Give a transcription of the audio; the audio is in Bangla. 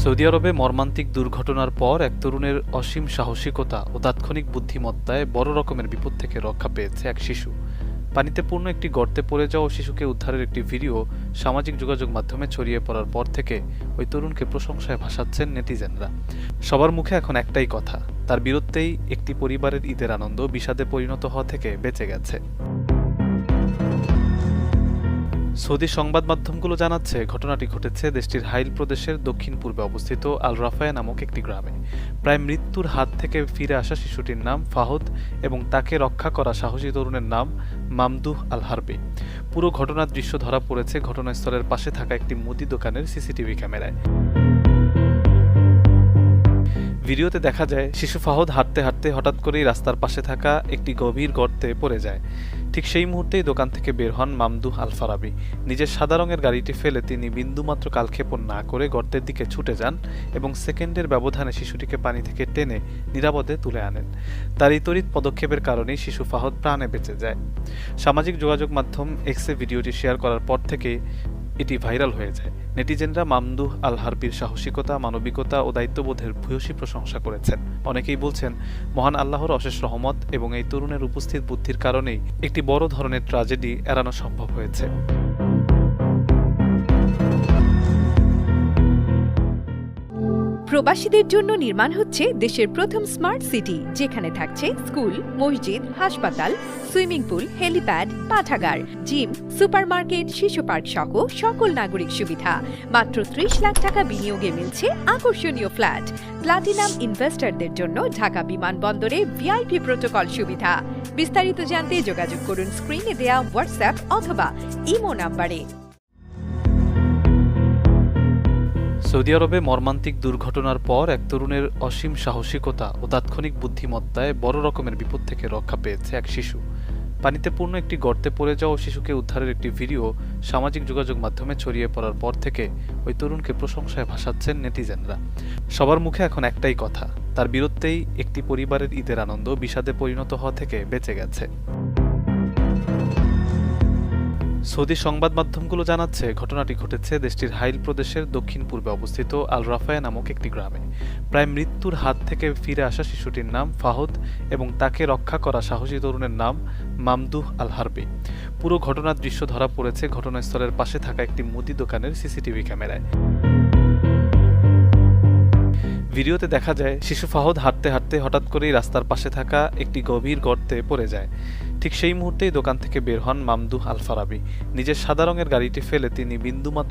সৌদি আরবে মর্মান্তিক দুর্ঘটনার পর এক তরুণের অসীম সাহসিকতা ও তাৎক্ষণিক বুদ্ধিমত্তায় বড় রকমের বিপদ থেকে রক্ষা পেয়েছে এক শিশু। পানিতে পূর্ণ একটি গর্তে পড়ে যাওয়া শিশুকে উদ্ধারের একটি ভিডিও সামাজিক যোগাযোগ মাধ্যমে ছড়িয়ে পড়ার পর থেকে ওই তরুণকে প্রশংসায় ভাসাচ্ছেন নেটিজেনরা। সবার মুখে এখন একটাই কথা, তার বীরত্বেই একটি পরিবারের ঈদের আনন্দ বিষাদে পরিণত হওয়া থেকে বেঁচে গেছে। সৌদি সংবাদ মাধ্যমগুলো জানাচ্ছে, ঘটনাটি ঘটেছে দেশটির হাইল প্রদেশের দক্ষিণ পূর্বে অবস্থিত আল রাফায়া নামক একটি গ্রামে। প্রায় মৃত্যুর হাত থেকে ফিরে আসা শিশুটির নাম ফাহদ এবং তাকে রক্ষা করা সাহসী তরুণের নাম মামদুহ আল হারবি। পুরো ঘটনার দৃশ্য ধরা পড়েছে ঘটনাস্থলের পাশে থাকা একটি মুদি দোকানের সিসিটিভি ক্যামেরায়। ভিডিওতে দেখা যায় শিশু ফাহদ হাঁটতে হাঁটতে হঠাৎ করেই রাস্তার পাশে থাকা একটি গভীর গর্তে পড়ে যায়। ঠিক সেই মুহূর্তেই দোকান থেকে বের হন মামদুহ আল ফারাবি। নিজের সাদা রঙের গাড়িটি ফেলে তিনি বিন্দুমাত্র কালক্ষেপণ না করে গর্তের দিকে ছুটে যান এবং সেকেন্ডের ব্যবধানে শিশুটিকে পানি থেকে টেনে নিরাপদে তুলে আনেন। তার এই তড়িৎ পদক্ষেপের কারণেই শিশু ফাহদ প্রাণে বেঁচে যায়। সামাজিক যোগাযোগ মাধ্যম এক্সে ভিডিওটি শেয়ার করার পর থেকে এটি ভাইরাল হয়ে যায়। নেটিজেনরা মামদুহ আল হারবির সাহসিকতা, মানবিকতা ও দায়িত্ববোধের ভূয়সী প্রশংসা করেছেন। অনেকেই বলছেন, মহান আল্লাহর অশেষ রহমত এবং এই তরুণের উপস্থিত বুদ্ধির কারণেই একটি বড় ধরনের ট্র্যাজেডি এড়ানো সম্ভব হয়েছে। প্রবাসীদের জন্য নির্মাণ হচ্ছে দেশের প্রথম স্মার্ট সিটি, যেখানে থাকছে স্কুল, মসজিদ, হাসপাতাল, সুইমিং পুল, হেলিপ্যাড, পাঠাগার, জিম, সুপারমার্কেট, শিশু পার্ক সহ সকল নাগরিক সুবিধা। মাত্র ৩০ লাখ টাকা বিনিয়োগে মিলছে আকর্ষণীয় ফ্ল্যাট। প্লাটিনাম ইনভেস্টরদের জন্য ঢাকা বিমানবন্দরে ভিআইপি প্রোটোকল সুবিধা। বিস্তারিত জানতে যোগাযোগ করুন স্ক্রিনে দেয়া হোয়াটসঅ্যাপ অথবা ইমো নাম্বারে। সৌদি আরবে মর্মান্তিক দুর্ঘটনার পর এক তরুণের অসীম সাহসিকতা ও তাৎক্ষণিক বুদ্ধিমত্তায় বড় রকমের বিপদ থেকে রক্ষা পেয়েছে এক শিশু। পানিতে পূর্ণ একটি গর্তে পড়ে যাওয়া শিশুকে উদ্ধারের একটি ভিডিও সামাজিক যোগাযোগ মাধ্যমে ছড়িয়ে পড়ার পর থেকে ওই তরুণকে প্রশংসায় ভাসাচ্ছেন নেটিজেনরা। সবার মুখে এখন একটাই কথা, তার বীরত্বেই একটি পরিবারের ঈদের আনন্দ বিষাদে পরিণত হওয়া থেকে বেঁচে গেছে। সৌদি সংবাদ মাধ্যমগুলো জানাচ্ছে, ঘটনাটি ঘটেছে দেশটির হাইল প্রদেশের দক্ষিণ পূর্বে অবস্থিত আল রাফায়া নামক একটি গ্রামে। প্রায় মৃত্যুর হাত থেকে ফিরে আসা শিশুটির নাম ফাহদ এবং তাকে রক্ষা করা সাহসী তরুণের নাম মামদুহ আল হারবি। পুরো ঘটনার দৃশ্য ধরা পড়েছে ঘটনাস্থলের পাশে থাকা একটি মুদি দোকানের সিসিটিভি ক্যামেরায়। ভিডিওতে দেখা যায় শিশু ফাহদ হাঁটতে হাঁটতে হঠাৎ করেই রাস্তার পাশে থাকা একটি গভীর গর্তে পড়ে যায়। ঠিক সেই মুহূর্তেই দোকান থেকে বের হন মামদুহ আল ফারাবি। নিজের সাদা রঙের গাড়িটি ফেলে তিনি বিন্দুমাত্র